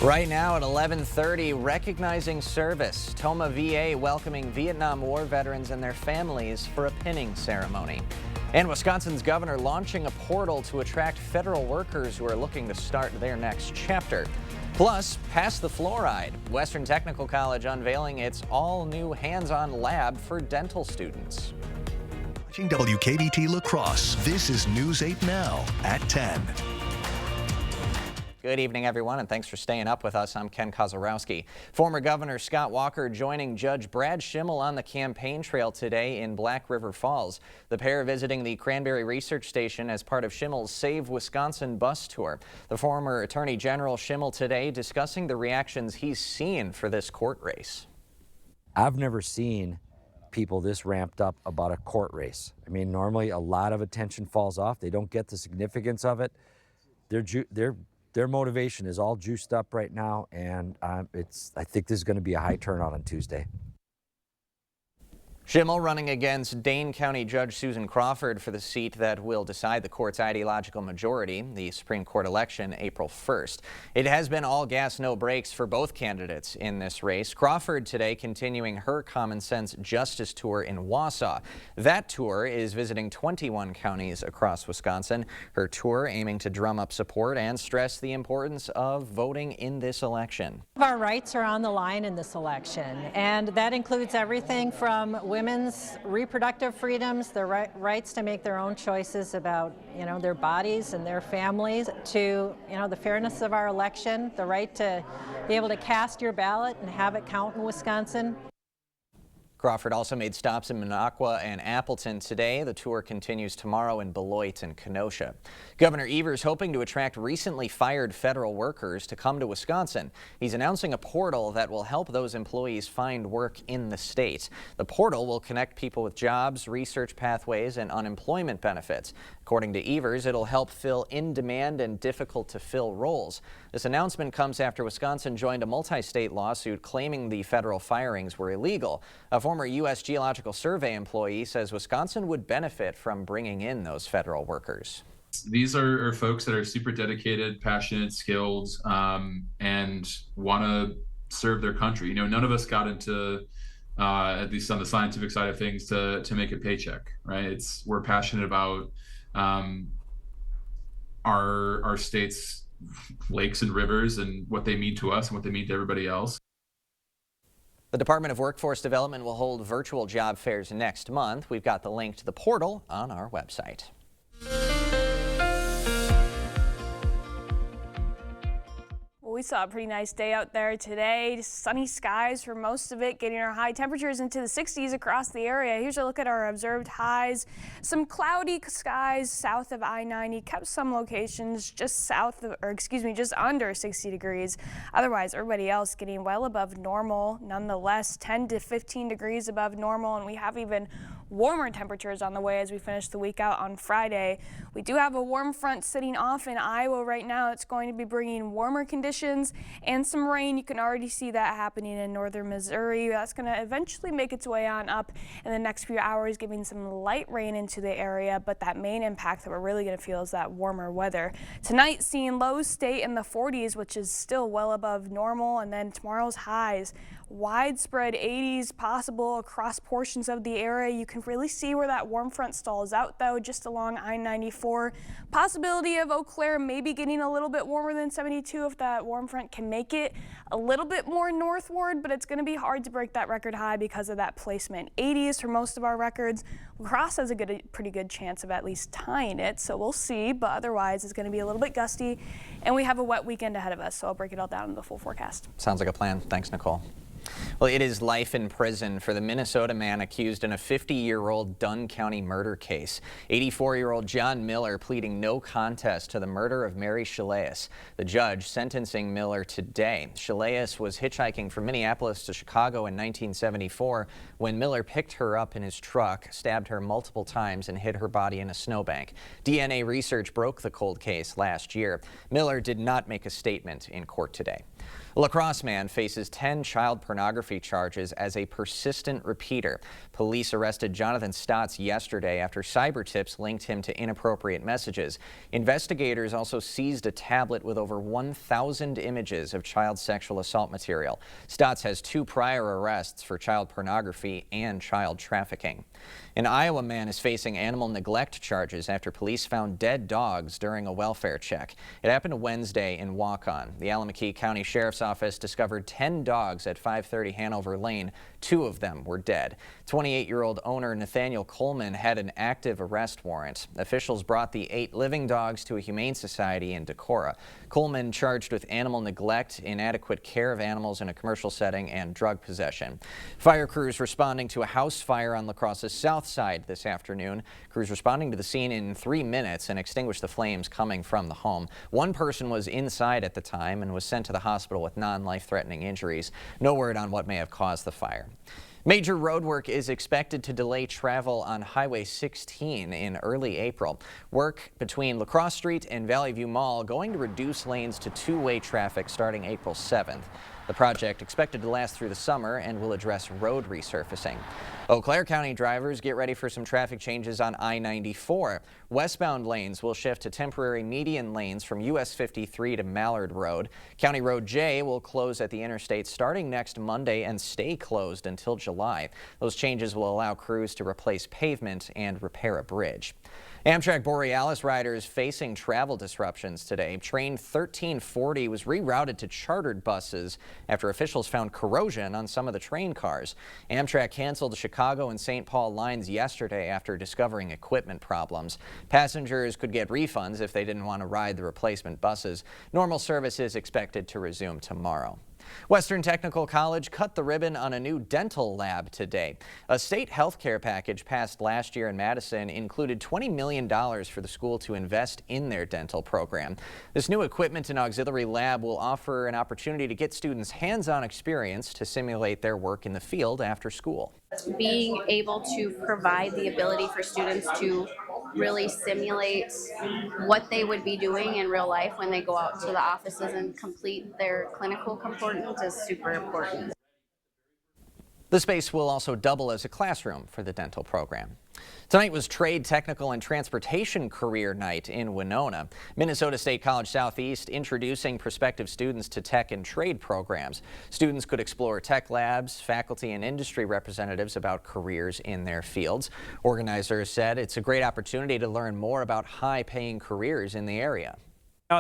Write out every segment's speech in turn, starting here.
Right now at 11:30, recognizing service. Toma VA welcoming Vietnam War veterans and their families for a pinning ceremony. And Wisconsin's governor launching a portal to attract federal workers who are looking to start their next chapter. Plus, Pass the Fluoride. Western Technical College unveiling its all-new hands-on lab for dental students. Watching WKBT La Crosse, this is News 8 Now at 10. Good evening, everyone, and thanks for staying up with us. I'm Ken Kozarowski. Former Governor Scott Walker joining Judge Brad Schimel on the campaign trail today in Black River Falls. The pair visiting the Cranberry Research Station as part of Schimel's Save Wisconsin bus tour. The former Attorney General Schimel today discussing the reactions he's seen for this court race. I've never seen people this ramped up about a court race. I mean, normally a lot of attention falls off. They don't get the significance of it. Their motivation is all juiced up right now, and I think this is going to be a high turnout on Tuesday. Schimel running against Dane County Judge Susan Crawford for the seat that will decide the court's ideological majority, the Supreme Court election, April 1st. It has been all gas, no brakes for both candidates in this race. Crawford today continuing her Common Sense Justice tour in Wausau. That tour is visiting 21 counties across Wisconsin. Her tour aiming to drum up support and stress the importance of voting in this election. Our rights are on the line in this election, and that includes everything from women's reproductive freedoms, their rights to make their own choices about, their bodies and their families, to, the fairness of our election, the right to be able to cast your ballot and have it count in Wisconsin. Crawford also made stops in Minocqua and Appleton today. The tour continues tomorrow in Beloit and Kenosha. Governor Evers hoping to attract recently fired federal workers to come to Wisconsin. He's announcing a portal that will help those employees find work in the state. The portal will connect people with jobs, research pathways, and unemployment benefits. According to Evers, it'll help fill in-demand and difficult-to-fill roles. This announcement comes after Wisconsin joined a multi-state lawsuit claiming the federal firings were illegal. A former U.S. Geological Survey employee says Wisconsin would benefit from bringing in those federal workers. These are folks that are super dedicated, passionate, skilled, and want to serve their country. None of us got into, at least on the scientific side of things, to make a paycheck, right? We're passionate about our state's lakes and rivers and what they mean to us and what they mean to everybody else. The Department of Workforce Development will hold virtual job fairs next month. We've got the link to the portal on our website. We saw a pretty nice day out there today. Sunny skies for most of it, getting our high temperatures into the 60s across the area. Here's a look at our observed highs. Some cloudy skies south of I-90, kept some locations just just under 60 degrees. Otherwise, everybody else getting well above normal. Nonetheless, 10 to 15 degrees above normal, and we have even warmer temperatures on the way as we finish the week out on Friday. We do have a warm front sitting off in Iowa right now. It's going to be bringing warmer conditions and some rain. You can already see that happening in northern Missouri. That's going to eventually make its way on up in the next few hours, giving some light rain into the area, but that main impact that we're really going to feel is that warmer weather. Tonight, seeing lows stay in the 40s, which is still well above normal, and then tomorrow's highs, widespread 80s possible across portions of the area. You can really see where that warm front stalls out, though, just along I-94. Possibility of Eau Claire maybe getting a little bit warmer than 72 if that warm front can make it a little bit more northward, but it's going to be hard to break that record high because of that placement. 80s for most of our records. La Crosse has a pretty good chance of at least tying it, so we'll see, but otherwise it's going to be a little bit gusty, and we have a wet weekend ahead of us, so I'll break it all down in the full forecast. Sounds like a plan. Thanks, Nicole. Well, it is life in prison for the Minnesota man accused in a 50-year-old Dunn County murder case. 84-year-old John Miller pleading no contest to the murder of Mary Shilaus. The judge sentencing Miller today. Shilaus was hitchhiking from Minneapolis to Chicago in 1974 when Miller picked her up in his truck, stabbed her multiple times, and hid her body in a snowbank. DNA research broke the cold case last year. Miller did not make a statement in court today. A La Crosse man faces 10 child pornography charges as a persistent repeater. Police arrested Jonathan Stotts yesterday after cyber tips linked him to inappropriate messages. Investigators also seized a tablet with over 1,000 images of child sexual assault material. Stotts has 2 prior arrests for child pornography and child trafficking. An Iowa man is facing animal neglect charges after police found dead dogs during a welfare check. It happened Wednesday in Waukon. The Allamakee County Sheriff's Office discovered 10 dogs at 530 Hanover Lane. 2 of them were dead. 28-year-old owner Nathaniel Coleman had an active arrest warrant. Officials brought the 8 living dogs to a humane society in Decorah. Coleman charged with animal neglect, inadequate care of animals in a commercial setting, and drug possession. Fire crews responding to a house fire on La Crosse's south side this afternoon. Crews responding to the scene in 3 minutes and extinguished the flames coming from the home. 1 person was inside at the time and was sent to the hospital with non-life-threatening injuries. No word on what may have caused the fire. Major road work is expected to delay travel on Highway 16 in early April. Work between La Crosse Street and Valley View Mall going to reduce lanes to 2-way traffic starting April 7th. The project expected to last through the summer and will address road resurfacing. Eau Claire County drivers get ready for some traffic changes on I-94. Westbound lanes will shift to temporary median lanes from US 53 to Mallard Road. County Road J will close at the interstate starting next Monday and stay closed until July. Those changes will allow crews to replace pavement and repair a bridge. Amtrak Borealis riders facing travel disruptions today. Train 1340 was rerouted to chartered buses after officials found corrosion on some of the train cars. Amtrak canceled the Chicago and St. Paul lines yesterday after discovering equipment problems. Passengers could get refunds if they didn't want to ride the replacement buses. Normal service is expected to resume tomorrow. Western Technical College cut the ribbon on a new dental lab today. A state health care package passed last year in Madison included $20 million for the school to invest in their dental program. This new equipment and auxiliary lab will offer an opportunity to get students hands-on experience to simulate their work in the field after school. Being able to provide the ability for students to really simulate what they would be doing in real life when they go out to the offices and complete their clinical components is super important. The space will also double as a classroom for the dental program. Tonight was Trade, Technical, and Transportation Career Night in Winona. Minnesota State College Southeast introducing prospective students to tech and trade programs. Students could explore tech labs, faculty, and industry representatives about careers in their fields. Organizers said it's a great opportunity to learn more about high-paying careers in the area.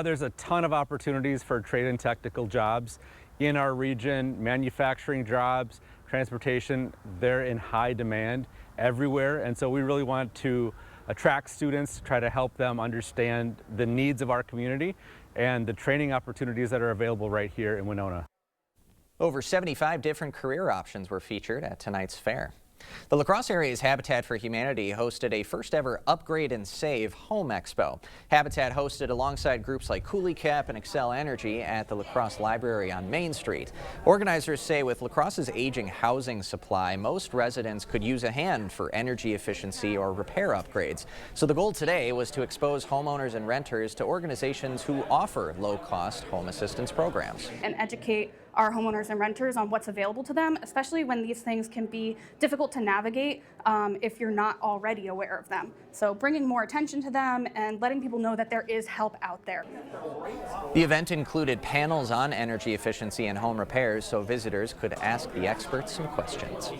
There's a ton of opportunities for trade and technical jobs in our region, manufacturing jobs, transportation. They're in high demand everywhere, and so we really want to attract students, try to help them understand the needs of our community and the training opportunities that are available right here in Winona. Over 75 different career options were featured at tonight's fair. The La Crosse area's Habitat for Humanity hosted a first-ever Upgrade and Save Home Expo. Habitat hosted alongside groups like Cooley Cap and Excel Energy at the La Crosse Library on Main Street. Organizers say with La Crosse's aging housing supply, most residents could use a hand for energy efficiency or repair upgrades. So the goal today was to expose homeowners and renters to organizations who offer low-cost home assistance programs. And educate our homeowners and renters on what's available to them, especially when these things can be difficult to navigate if you're not already aware of them. So bringing more attention to them and letting people know that there is help out there. The event included panels on energy efficiency and home repairs so visitors could ask the experts some questions.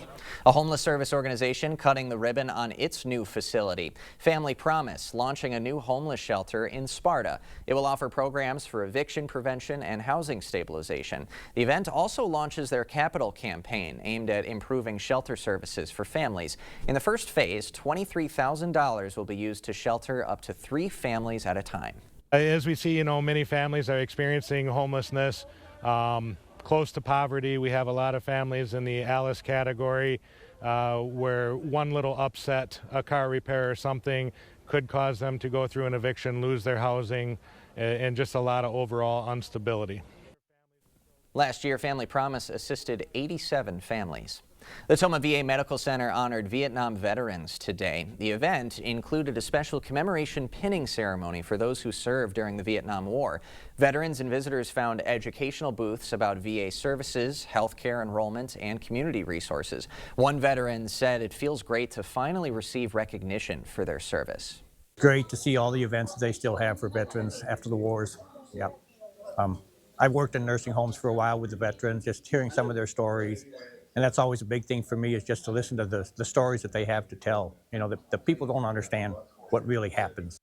A homeless service organization cutting the ribbon on its new facility. Family Promise launching a new homeless shelter in Sparta. It will offer programs for eviction prevention and housing stabilization. The event also launches their Capital campaign aimed at improving shelter services for families. In the first phase, $23,000 will be used to shelter up to 3 families at a time. As we see, many families are experiencing homelessness, close to poverty. We have a lot of families in the Alice category where one little upset, a car repair or something, could cause them to go through an eviction, lose their housing, and just a lot of overall instability. Last year, Family Promise assisted 87 families. The Toma VA Medical Center honored Vietnam veterans today. The event included a special commemoration pinning ceremony for those who served during the Vietnam War. Veterans and visitors found educational booths about VA services, healthcare enrollment, and community resources. One veteran said it feels great to finally receive recognition for their service. Great to see all the events that they still have for veterans after the wars. Yep. I've worked in nursing homes for a while with the veterans, just hearing some of their stories. And that's always a big thing for me, is just to listen to the stories that they have to tell. You know, the people don't understand what really happens.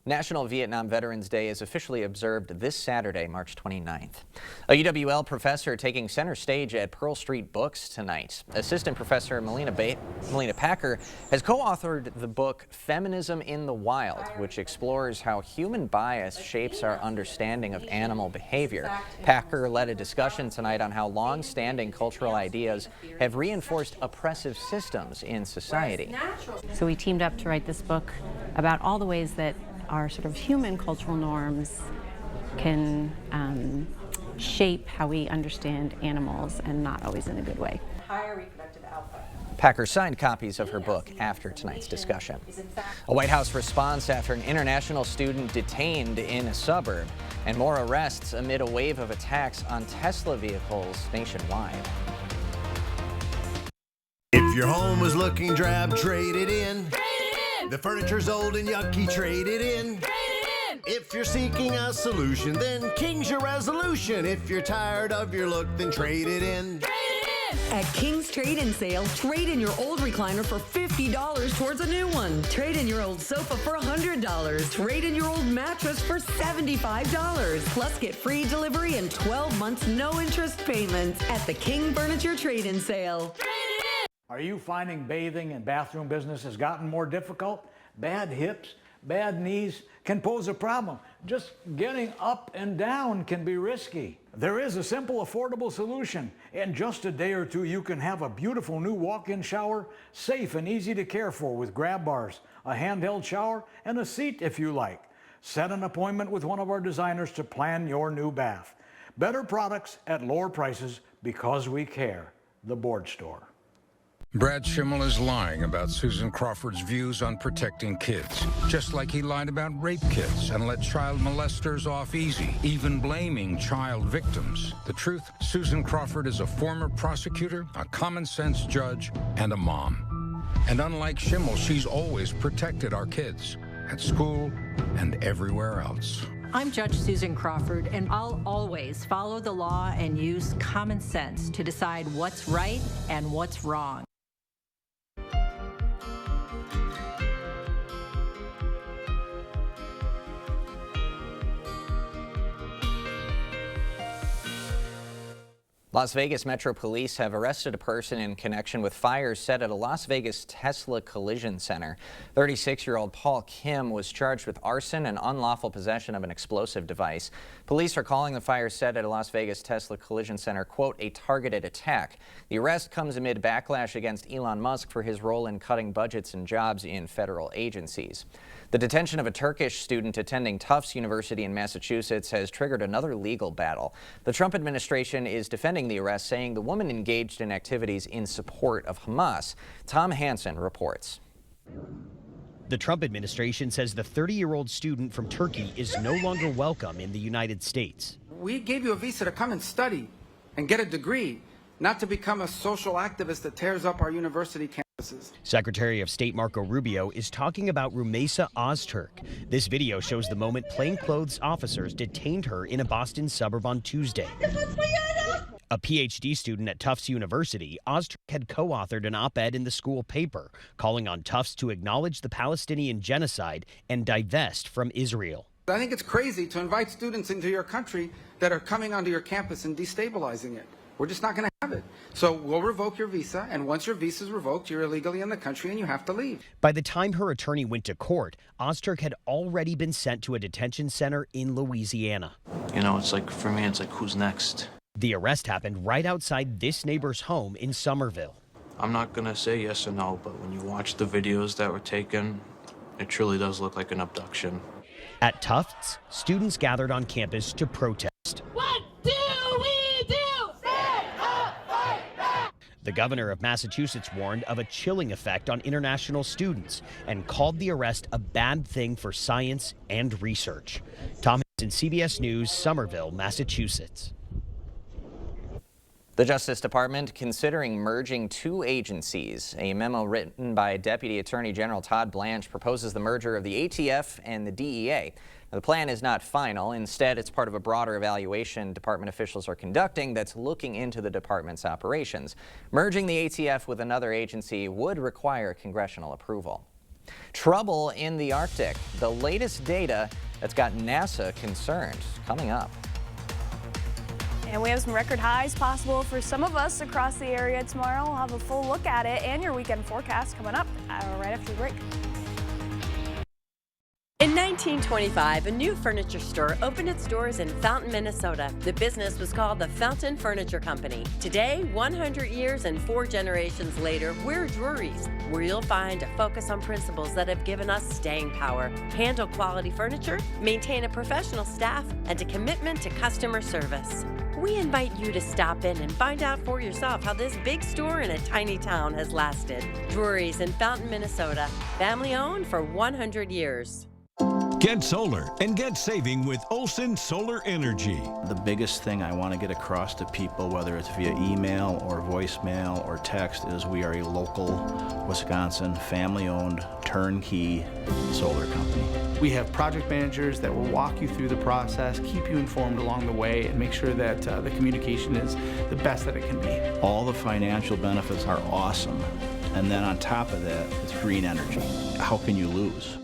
National Vietnam Veterans Day is officially observed this Saturday, March 29th. A UWL professor taking center stage at Pearl Street Books tonight. Assistant Professor Melina Packer has co-authored the book Feminism in the Wild, which explores how human bias shapes our understanding of animal behavior. Packer led a discussion tonight on how long-standing cultural ideas have reinforced oppressive systems in society. So we teamed up to write this book about all the ways that our sort of human cultural norms can shape how we understand animals, and not always in a good way. Higher reproductive output. Packer signed copies of her book after tonight's discussion. A White House response after an international student detained in a suburb, and more arrests amid a wave of attacks on Tesla vehicles nationwide. If your home is looking drab, trade it in. The furniture's old and yucky, trade it in. If you're seeking a solution, then King's your resolution. If you're tired of your look, then trade it in. At King's Trade-In Sale, trade in your old recliner for $50 towards a new one. Trade in your old sofa for $100. Trade in your old mattress for $75. Plus, get free delivery and 12 months no-interest payments at the King Furniture Trade-In Sale. Are you finding bathing and bathroom business has gotten more difficult? Bad hips, bad knees can pose a problem. Just getting up and down can be risky. There is a simple, affordable solution. In just a day or two, you can have a beautiful new walk-in shower, safe and easy to care for, with grab bars, a handheld shower, and a seat if you like. Set an appointment with one of our designers to plan your new bath. Better products at lower prices, because we care. The Board Store. Brad Schimmel is lying about Susan Crawford's views on protecting kids, just like he lied about rape kits and let child molesters off easy, even blaming child victims. The truth, Susan Crawford is a former prosecutor, a common-sense judge, and a mom. And unlike Schimmel, she's always protected our kids, at school and everywhere else. I'm Judge Susan Crawford, and I'll always follow the law and use common sense to decide what's right and what's wrong. Las Vegas Metro Police have arrested a person in connection with fires set at a Las Vegas Tesla collision center. 36-year-old Paul Kim was charged with arson and unlawful possession of an explosive device. Police are calling the fire set at a Las Vegas Tesla collision center, quote, a targeted attack. The arrest comes amid backlash against Elon Musk for his role in cutting budgets and jobs in federal agencies. The detention of a Turkish student attending Tufts University in Massachusetts has triggered another legal battle. The Trump administration is defending the arrest, saying the woman engaged in activities in support of Hamas. Tom Hansen reports. The Trump administration says the 30-year-old student from Turkey is no longer welcome in the United States. We gave you a visa to come and study and get a degree, not to become a social activist that tears up our university campuses. Secretary of State Marco Rubio is talking about Rumeysa Ozturk. This video shows the moment plainclothes officers detained her in a Boston suburb on Tuesday. A PhD student at Tufts University, Ozturk had co-authored an op-ed in the school paper calling on Tufts to acknowledge the Palestinian genocide and divest from Israel. I think it's crazy to invite students into your country that are coming onto your campus and destabilizing it. We're just not going to have it. So we'll revoke your visa, and once your visa is revoked, you're illegally in the country and you have to leave. By the time her attorney went to court, Ozturk had already been sent to a detention center in Louisiana. You know, it's like, for me, it's like, who's next? The arrest happened right outside this neighbor's home in Somerville. I'm not going to say yes or no, but when you watch the videos that were taken, it truly does look like an abduction. At Tufts, students gathered on campus to protest. What do we do? Stand up, fight back! The governor of Massachusetts warned of a chilling effect on international students and called the arrest a bad thing for science and research. Tom Hinson, CBS News, Somerville, Massachusetts. The Justice Department considering merging two agencies. A memo written by Deputy Attorney General Todd Blanche proposes the merger of the ATF and the DEA. Now, the plan is not final. Instead, it's part of a broader evaluation department officials are conducting that's looking into the department's operations. Merging the ATF with another agency would require congressional approval. Trouble in the Arctic. The latest data that's got NASA concerned. Coming up. And we have some record highs possible for some of us across the area tomorrow. We'll have a full look at it and your weekend forecast coming up right after the break. In 1925, a new furniture store opened its doors in Fountain, Minnesota. The business was called the Fountain Furniture Company. Today, 100 years and 4 generations later, we're Drury's, where you'll find a focus on principles that have given us staying power. Handle quality furniture, maintain a professional staff, and a commitment to customer service. We invite you to stop in and find out for yourself how this big store in a tiny town has lasted. Drury's in Fountain, Minnesota. Family owned for 100 years. Get solar and get saving with Olson Solar Energy. The biggest thing I want to get across to people, whether it's via email or voicemail or text, is we are a local Wisconsin family-owned turnkey solar company. We have project managers that will walk you through the process, keep you informed along the way, and make sure that the communication is the best that it can be. All the financial benefits are awesome. And then on top of that, it's green energy. How can you lose?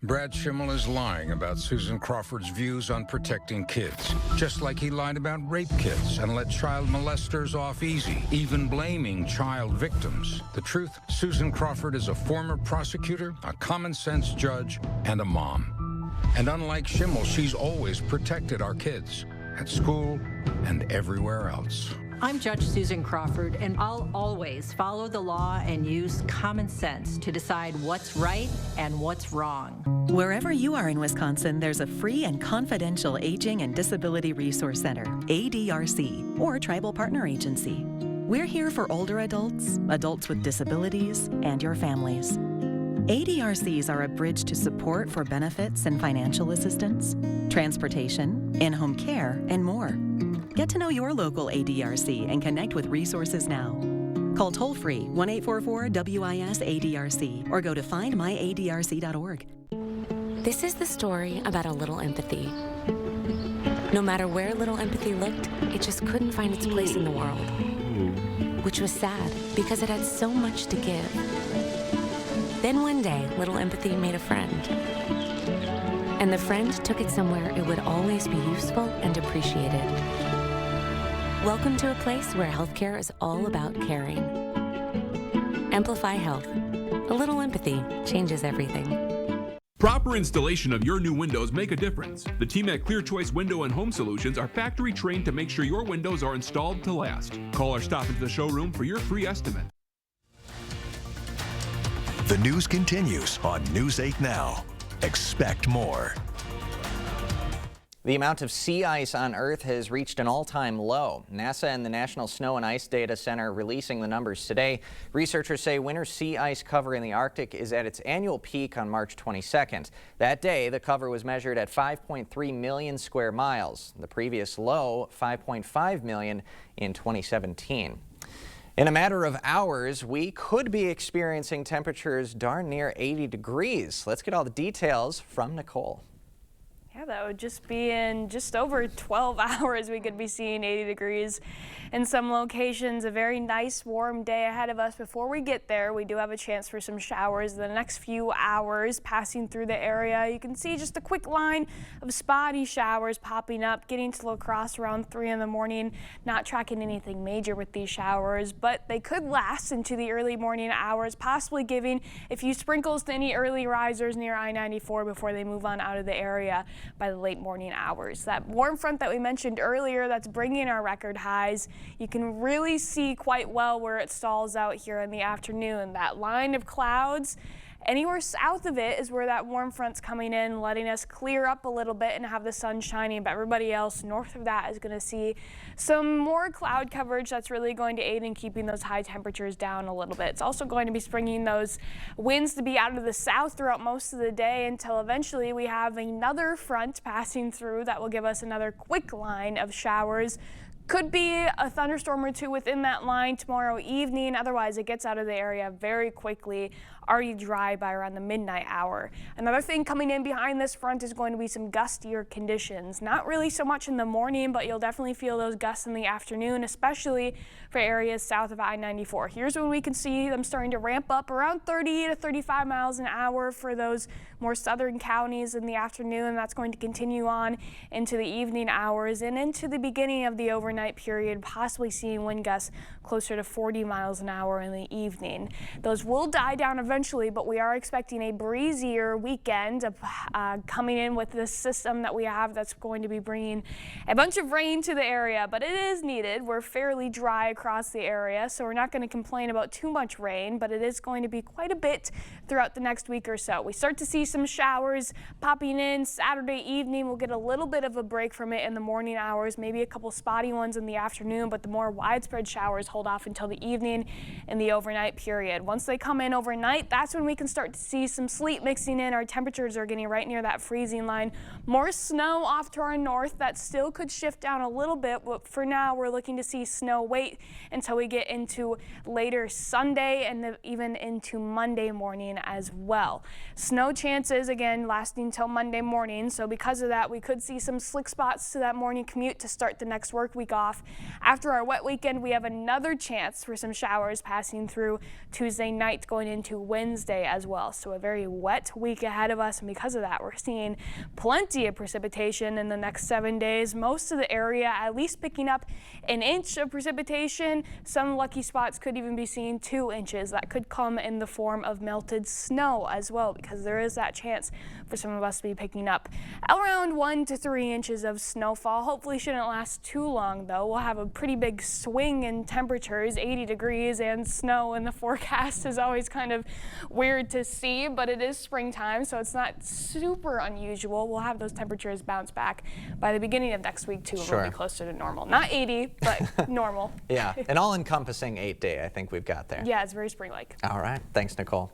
Brad Schimmel is lying about Susan Crawford's views on protecting kids, just like he lied about rape kits and let child molesters off easy, even blaming child victims. The truth, Susan Crawford is a former prosecutor, a common-sense judge, and a mom. And unlike Schimmel, she's always protected our kids, at school and everywhere else. I'm Judge Susan Crawford, and I'll always follow the law and use common sense to decide what's right and what's wrong. Wherever you are in Wisconsin, there's a free and confidential Aging and Disability Resource Center, ADRC, or Tribal Partner Agency. We're here for older adults, adults with disabilities, and your families. ADRCs are a bridge to support for benefits and financial assistance, transportation, in-home care, and more. Get to know your local ADRC and connect with resources now. Call toll-free 1-844-WIS-ADRC or go to findmyadrc.org. This is the story about a little empathy. No matter where little empathy looked, it just couldn't find its place in the world. Which was sad, because it had so much to give. Then one day, little empathy made a friend. And the friend took it somewhere it would always be useful and appreciated. Welcome to a place where healthcare is all about caring. Amplify Health. A little empathy changes everything. Proper installation of your new windows make a difference. The team at Clear Choice Window and Home Solutions are factory trained to make sure your windows are installed to last. Call or stop into the showroom for your free estimate. The news continues on News 8 Now. Expect more. The amount of sea ice on Earth has reached an all-time low. NASA and the National Snow and Ice Data Center releasing the numbers today. Researchers say winter sea ice cover in the Arctic is at its annual peak on March 22nd. That day, the cover was measured at 5.3 million square miles. The previous low, 5.5 million in 2017. In a matter of hours, we could be experiencing temperatures darn near 80 degrees. Let's get all the details from Nicole. Yeah, that would just be in just over 12 hours we could be seeing 80 degrees in some locations. A very nice warm day ahead of us. Before we get there, we do have a chance for some showers in the next few hours passing through the area. You can see just a quick line of spotty showers popping up, getting to La Crosse around 3 in the morning. Not tracking anything major with these showers, but they could last into the early morning hours, possibly giving a few sprinkles to any early risers near I-94 before they move on out of the area by the late morning hours. That warm front that we mentioned earlier that's bringing our record highs, you can really see quite well where it stalls out here in the afternoon. That line of clouds Anywhere south of it is where that warm front's coming in, letting us clear up a little bit and have the sun shining, but everybody else north of that is going to see some more cloud coverage that's really going to aid in keeping those high temperatures down a little bit. It's also going to be bringing those winds to be out of the south throughout most of the day until eventually we have another front passing through that will give us another quick line of showers. Could be a thunderstorm or two within that line tomorrow evening. Otherwise, it gets out of the area very quickly, already dry by around the midnight hour. Another thing coming in behind this front is going to be some gustier conditions. Not really so much in the morning, but you'll definitely feel those gusts in the afternoon, especially for areas south of I-94. Here's when we can see them starting to ramp up around 30 to 35 miles an hour for those more southern counties in the afternoon. That's going to continue on into the evening hours and into the beginning of the overnight period, possibly seeing wind gusts closer to 40 miles an hour in the evening. Those will die down eventually, but we are expecting a breezier weekend coming in with this system that we have that's going to be bringing a bunch of rain to the area, but it is needed. We're fairly dry across the area, so we're not going to complain about too much rain, but it is going to be quite a bit throughout the next week or so. We start to see some showers popping in Saturday evening. We'll get a little bit of a break from it in the morning hours, maybe a couple spotty ones in the afternoon, but the more widespread showers hold off until the evening and the overnight period. Once they come in overnight, that's when we can start to see some sleet mixing in. Our temperatures are getting right near that freezing line. More snow off to our north. That still could shift down a little bit, but for now we're looking to see snow wait until we get into later Sunday and even into Monday morning as well. Snow chances again lasting till Monday morning, so because of that we could see some slick spots to that morning commute to start the next work week off. After our wet weekend, we have another chance for some showers passing through Tuesday night going into Wednesday as well. So a very wet week ahead of us, and because of that, we're seeing plenty of precipitation in the next 7 days. Most of the area at least picking up an inch of precipitation. Some lucky spots could even be seeing 2 inches. That could come in the form of melted snow as well, because there is that chance for some of us to be picking up around 1 to 3 inches of snowfall. Hopefully shouldn't last too long though. We'll have a pretty big swing in temperatures. 80 degrees and snow in the forecast is always kind of weird to see, but it is springtime, so it's not super unusual. We'll have those temperatures bounce back by the beginning of next week too. Sure. We'll be closer to normal. Not 80, but normal. Yeah, an all-encompassing 8-day I think we've got there. Yeah, it's very spring-like. All right, thanks Nicole.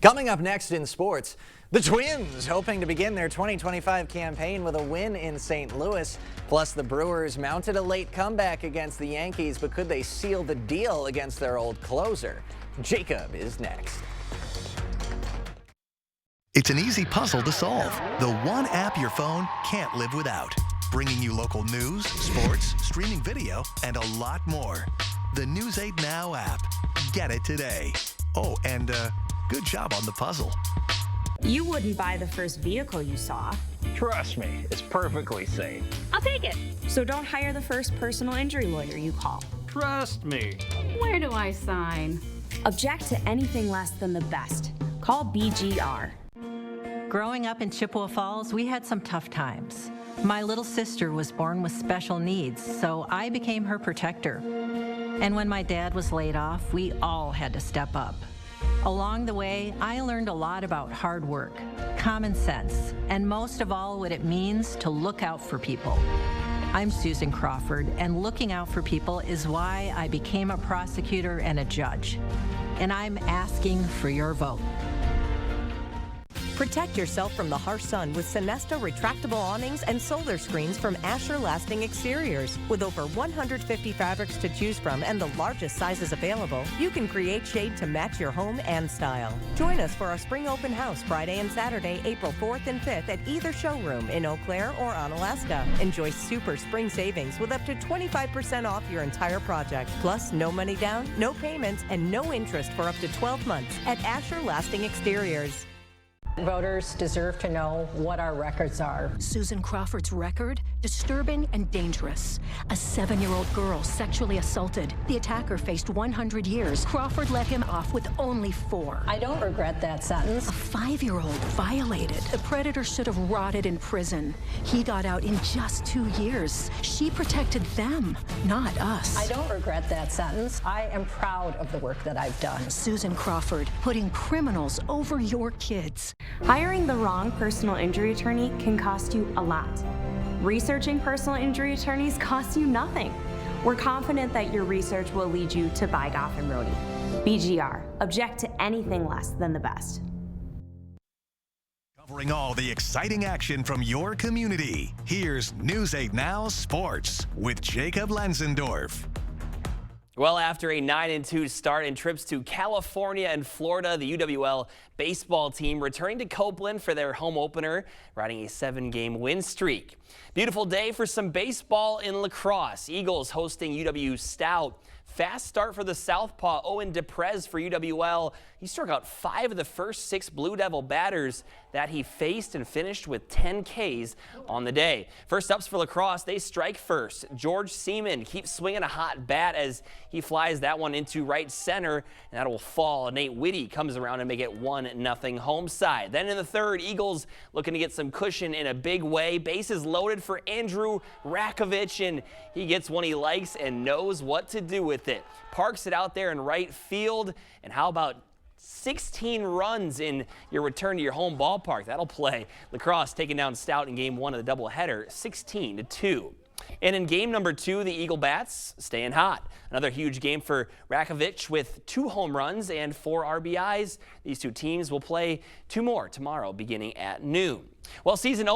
Coming up next in sports, the Twins hoping to begin their 2025 campaign with a win in St. Louis. Plus, the Brewers mounted a late comeback against the Yankees, but could they seal the deal against their old closer? Jacob is next. It's an easy puzzle to solve. The one app your phone can't live without. Bringing you local news, sports, streaming video, and a lot more. The News 8 Now app. Get it today. Oh, and good job on the puzzle. You wouldn't buy the first vehicle you saw. Trust me, it's perfectly safe. I'll take it. So don't hire the first personal injury lawyer you call. Trust me. Where do I sign? Object to anything less than the best. Call BGR. Growing up in Chippewa Falls, we had some tough times. My little sister was born with special needs, so I became her protector. And when my dad was laid off, we all had to step up. Along the way, I learned a lot about hard work, common sense, and most of all, what it means to look out for people. I'm Susan Crawford, and looking out for people is why I became a prosecutor and a judge. And I'm asking for your vote. Protect yourself from the harsh sun with Sonesta retractable awnings and solar screens from Asher Lasting Exteriors. With over 150 fabrics to choose from and the largest sizes available, you can create shade to match your home and style. Join us for our spring open house Friday and Saturday, April 4th and 5th at either showroom in Eau Claire or Onalaska. Enjoy super spring savings with up to 25% off your entire project. Plus, no money down, no payments, and no interest for up to 12 months at Asher Lasting Exteriors. Voters deserve to know what our records are. Susan Crawford's record? Disturbing and dangerous. A 7-year-old girl sexually assaulted. The attacker faced 100 years. Crawford let him off with only 4. I don't regret that sentence. A 5-year-old violated. The predator should have rotted in prison. He got out in just 2 years. She protected them, not us. I don't regret that sentence. I am proud of the work that I've done. Susan Crawford, putting criminals over your kids. Hiring the wrong personal injury attorney can cost you a lot. Researching personal injury attorneys costs you nothing. We're confident that your research will lead you to buy Goff and Rohde. BGR, object to anything less than the best. Covering all the exciting action from your community, here's News 8 Now Sports with Jacob Lenzendorf. Well, after a 9-2 start and trips to California and Florida, the UWL baseball team returning to Copeland for their home opener, riding a 7-game win streak. Beautiful day for some baseball in lacrosse. Eagles hosting UW Stout. Fast start for the Southpaw, Owen DePrez for UWL. He struck out 5 of the first 6 Blue Devil batters that he faced and finished with 10 Ks on the day. First ups for lacrosse, they strike first. George Seaman keeps swinging a hot bat as he flies that one into right center, and that will fall. Nate Whitty comes around and make it 1-0 home side. Then in the third, Eagles looking to get some cushion in a big way. Bases loaded for Andrew Rakovich, and he gets one he likes and knows what to do with it. Parks it out there in right field, and how about 16 runs in your return to your home ballpark? That'll play. Lacrosse taking down Stout in game 1 of the doubleheader, 16-2. And in game number 2, the Eagle Bats staying hot. Another huge game for Rakovich with 2 home runs and 4 RBIs. These 2 teams will play 2 more tomorrow beginning at noon. Well, season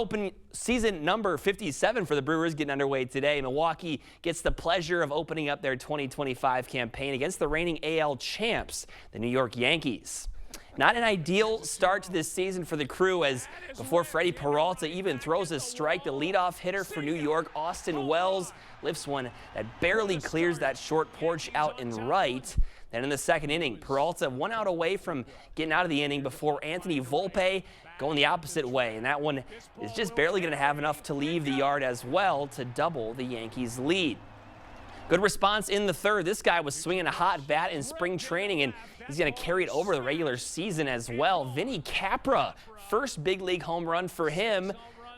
number 57 for the Brewers getting underway today. Milwaukee gets the pleasure of opening up their 2025 campaign against the reigning AL champs, the New York Yankees. Not an ideal start to this season for the Crew, as before Freddie Peralta even throws a strike, the leadoff hitter for New York, Austin Wells, lifts one that barely clears that short porch out in right. Then in the second inning, Peralta 1 out away from getting out of the inning before Anthony Volpe going the opposite way, and that one is just barely going to have enough to leave the yard as well to double the Yankees' lead. Good response in the third. This guy was swinging a hot bat in spring training, and he's going to carry it over the regular season as well. Vinny Capra, first big league home run for him.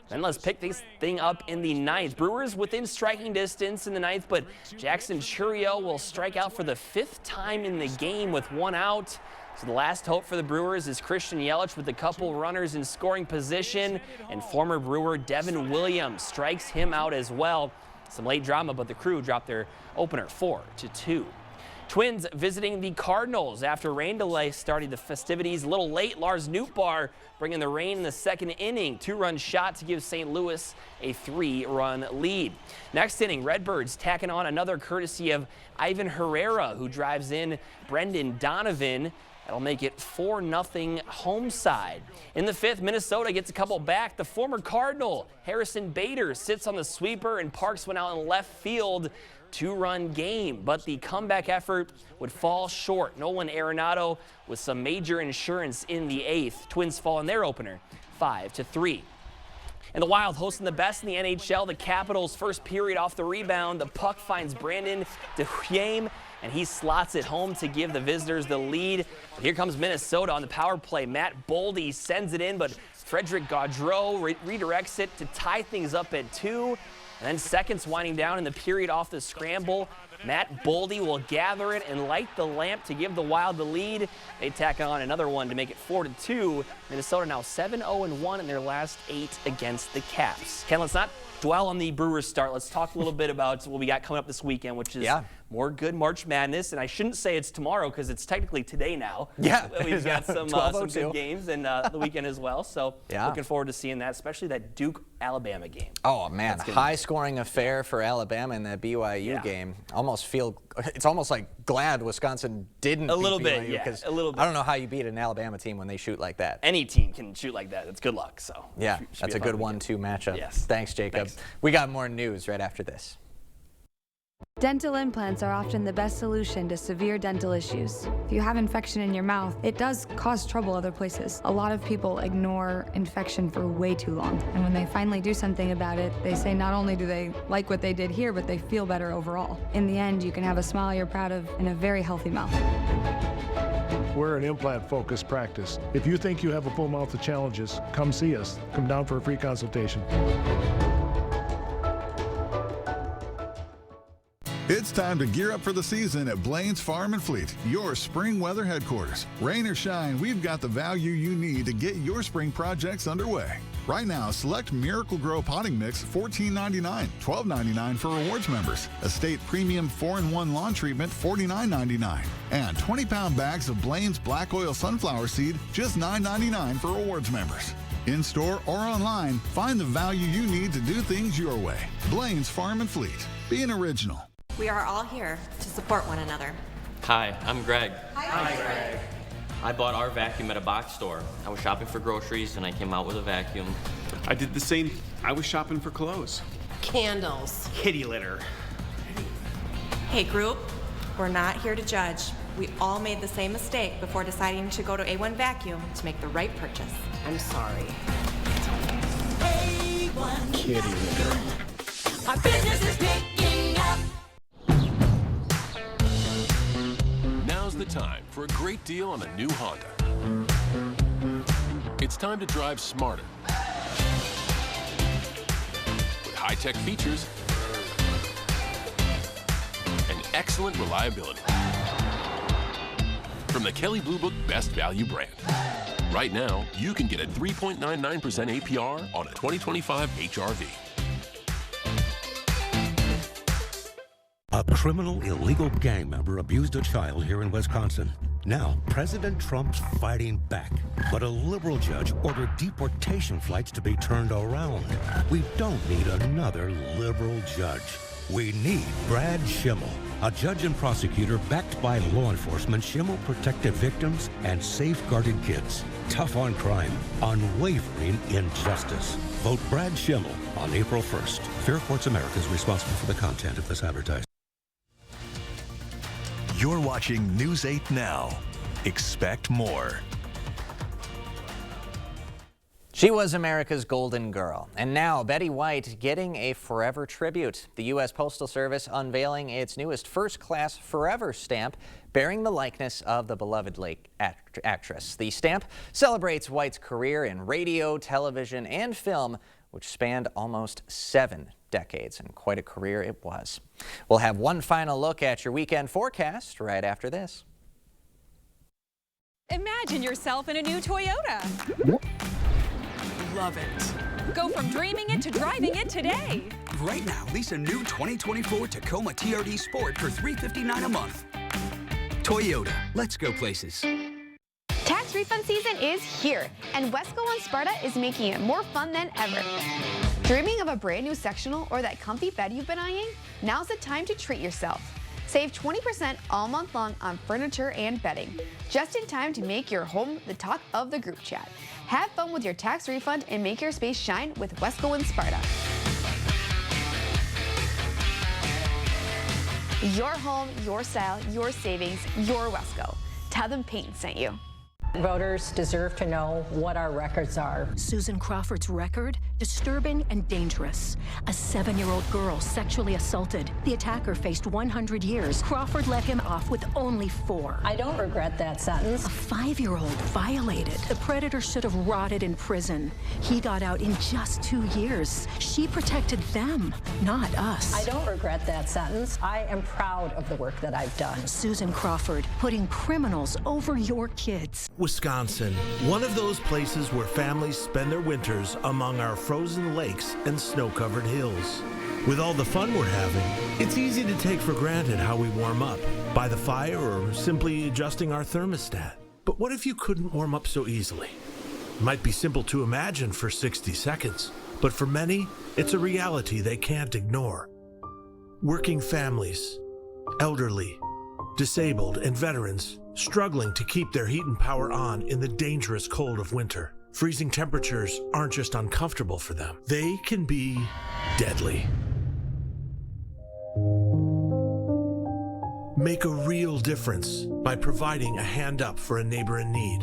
Then let's pick this thing up in the 9th. Brewers within striking distance in the 9th, but Jackson Churio will strike out for the 5th time in the game with 1 out. So the last hope for the Brewers is Christian Yelich with a couple runners in scoring position, and former Brewer Devin Williams strikes him out as well. Some late drama, but the Crew dropped their opener 4-2. Twins visiting the Cardinals after rain delay starting the festivities a little late. Lars Nootbaar bringing the rain in the second inning. 2-run shot to give St. Louis a 3-run lead. Next inning, Redbirds tacking on another courtesy of Ivan Herrera, who drives in Brendan Donovan. That'll make it 4-0 home side. In the 5th, Minnesota gets a couple back. The former Cardinal, Harrison Bader, sits on the sweeper and parks one out in left field. 2-run game, but the comeback effort would fall short. Nolan Arenado with some major insurance in the 8th. Twins fall in their opener 5-3. And the Wild hosting the best in the NHL. The Capitals' first period off the rebound. The puck finds Brandon Duhaime, and he slots it home to give the visitors the lead. But here comes Minnesota on the power play. Matt Boldy sends it in, but Frederick Gaudreau redirects it to tie things up at 2. And then seconds winding down in the period off the scramble. Matt Boldy will gather it and light the lamp to give the Wild the lead. They tack on another one to make it 4-2. Minnesota now 7-0-1 in their last 8 against the Caps. Ken, let's not dwell on the Brewers start. Let's talk a little bit about what we got coming up this weekend, which is more good March Madness. And I shouldn't say it's tomorrow because it's technically today now. Yeah. We've got some good games and the weekend as well. So looking forward to seeing that, especially that Duke-Alabama game. Oh, man. High-scoring affair for Alabama in that BYU game. It's almost like glad Wisconsin didn't beat BYU, because a little bit. I don't know how you beat an Alabama team when they shoot like that. Any team can shoot like that. It's good luck. So yeah, that's a good 1-2 matchup. Yes. Thanks, Jacob. We got more news right after this. Dental implants are often the best solution to severe dental issues. If you have infection in your mouth, it does cause trouble other places. A lot of people ignore infection for way too long. And when they finally do something about it, they say not only do they like what they did here, but they feel better overall. In the end, you can have a smile you're proud of and a very healthy mouth. We're an implant-focused practice. If you think you have a full mouth of challenges, come see us. Come down for a free consultation. It's time to gear up for the season at Blaine's Farm and Fleet, your spring weather headquarters. Rain or shine, we've got the value you need to get your spring projects underway. Right now, select Miracle-Gro Potting Mix $14.99, $12.99 for rewards members. Estate Premium 4-in-1 Lawn Treatment $49.99. And 20-pound bags of Blaine's Black Oil Sunflower Seed just $9.99 for rewards members. In-store or online, find the value you need to do things your way. Blaine's Farm and Fleet. Be an original. We are all here to support one another. Hi, I'm Greg. Hi, Greg. I bought our vacuum at a box store. I was shopping for groceries and I came out with a vacuum. I did the same. I was shopping for clothes. Candles. Kitty litter. Hey, group, we're not here to judge. We all made the same mistake before deciding to go to A1 Vacuum to make the right purchase. I'm sorry. A1 Kitty litter. Our business is picking up. Now's the time for a great deal on a new Honda. It's time to drive smarter with high-tech features and excellent reliability from the Kelley Blue Book Best Value brand. Right now, you can get a 3.99% APR on a 2025 HR-V. A criminal illegal gang member abused a child here in Wisconsin. Now, President Trump's fighting back. But a liberal judge ordered deportation flights to be turned around. We don't need another liberal judge. We need Brad Schimel, a judge and prosecutor backed by law enforcement. Schimel protected victims and safeguarded kids. Tough on crime, unwavering in justice. Vote Brad Schimel on April 1st. Fair Courts America is responsible for the content of this advertisement. You're watching News 8 Now. Expect more. She was America's golden girl, and now Betty White getting a forever tribute. The U.S. Postal Service unveiling its newest first-class forever stamp bearing the likeness of the beloved late actress. The stamp celebrates White's career in radio, television, and film, which spanned almost 7 decades, and quite a career it was. We'll have one final look at your weekend forecast right after this. Imagine yourself in a new Toyota. Love it. Go from dreaming it to driving it today. Right now, lease a new 2024 Tacoma TRD Sport for $359 a month. Toyota, let's go places. Tax refund season is here, and Wesco on Sparta is making it more fun than ever. Dreaming of a brand new sectional or that comfy bed you've been eyeing? Now's the time to treat yourself. Save 20% all month long on furniture and bedding, just in time to make your home the talk of the group chat. Have fun with your tax refund and make your space shine with Wesco and Sparta. Your home, your style, your savings, your Wesco. Tell them Peyton sent you. Voters deserve to know what our records are. Susan Crawford's record? Disturbing and dangerous. A 7-year-old girl sexually assaulted. The attacker faced 100 years. Crawford let him off with only 4. I don't regret that sentence. A 5-year-old violated. The predator should have rotted in prison. He got out in just 2 years. She protected them, not us. I don't regret that sentence. I am proud of the work that I've done. Susan Crawford, putting criminals over your kids. Wisconsin, one of those places where families spend their winters among our frozen lakes and snow-covered hills. With all the fun we're having, it's easy to take for granted how we warm up, by the fire or simply adjusting our thermostat. But what if you couldn't warm up so easily? It might be simple to imagine for 60 seconds, but for many, it's a reality they can't ignore. Working families, elderly, disabled, and veterans struggling to keep their heat and power on in the dangerous cold of winter. Freezing temperatures aren't just uncomfortable for them. They can be deadly. Make a real difference by providing a hand up for a neighbor in need.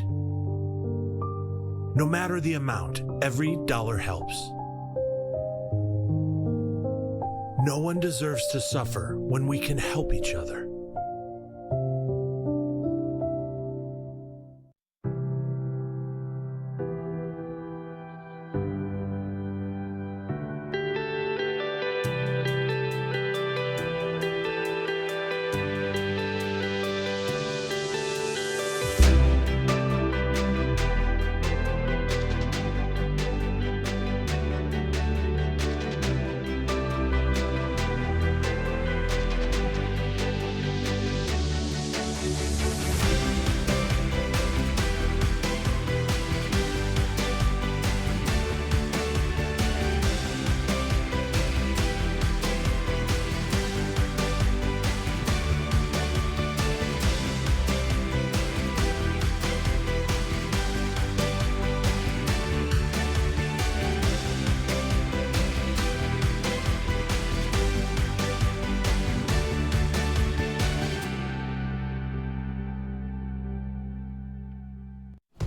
No matter the amount, every dollar helps. No one deserves to suffer when we can help each other.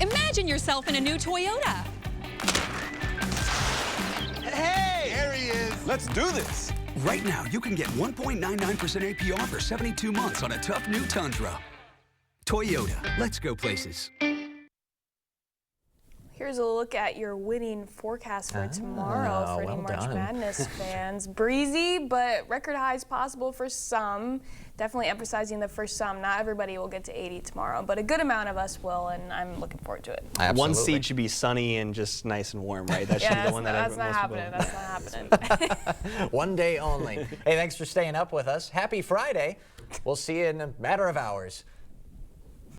Imagine yourself in a new Toyota. Hey! There he is. Let's do this. Right now, you can get 1.99% APR for 72 months on a tough new Tundra. Toyota, let's go places. Here's a look at your winning forecast for tomorrow for any March Madness fans. Breezy, but record highs possible for some. Definitely emphasizing the for some. Not everybody will get to 80 tomorrow, but a good amount of us will, and I'm looking forward to it. Absolutely. One seed should be sunny and just nice and warm, right? That should be the one that's not happening. That's not happening. One day only. Hey, thanks for staying up with us. Happy Friday. We'll see you in a matter of hours.